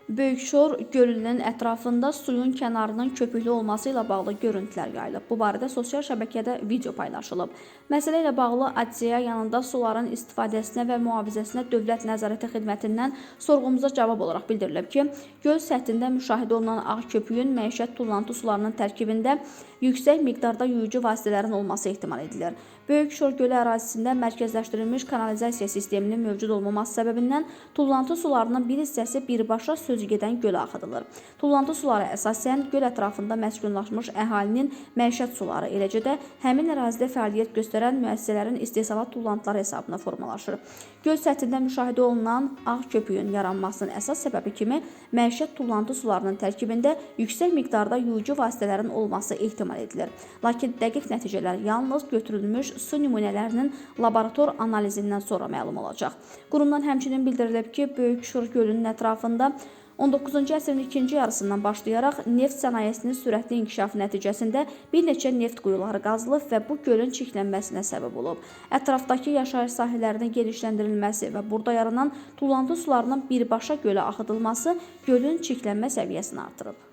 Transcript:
Böyükşor gölünün ətrafında suyun kənarının köpüklü olması ilə bağlı görüntülər yayılıb. Bu barədə sosial şəbəkədə video paylaşılıb. Məsələ ilə bağlı Adsiya yanında suların istifadəsinə və mühafizəsinə Dövlət Nəzarəti Xidmətindən sorğumuza cavab olaraq bildirilib ki, göl səthində müşahidə olunan ağ köpüyün məişət tullantı sularının tərkibində yüksək miqdarda yuyucu vasitələrin olması ehtimal edilir. Böyükşor gölü ərazisində mərkəzləşdirilmiş kanalizasiya sisteminin mövcud olmaması səbəbindən tullantı sularının bir hissəsi birbaşa sözügedən gölə axıdılır. Tullantı suları əsasən göl ətrafında məskunlaşmış əhalinin məişət suları, eləcə də həmin ərazidə fəaliyyət göstərən müəssisələrin istehsalat tullantıları hesabına formalaşır. Göl səthində müşahidə olunan ağ köpüyün yaranmasının əsas səbəbi kimi məişət tullantı sularının tərkibində yüksək miqdarda yuyucu vasitələrin olması ehtimal edilir. Lakin dəqiq nəticələr yalnız götürülmüş su nümunələrinin laborator analizindən sonra məlum olacaq. Qurumdan həmçinin bildirilib ki, Böyükşor gölünün ətrafında 19-cu əsrin ikinci yarısından başlayaraq neft sənayesinin sürətli inkişafı nəticəsində bir neçə neft quyuları qazılıb və bu gölün çirklənməsinə səbəb olub. Ətrafdakı yaşayış sahələrinin genişləndirilməsi və burada yaranan tullantı sularının birbaşa gölə axıdılması gölün çirklənmə səviyyəsini artırıb.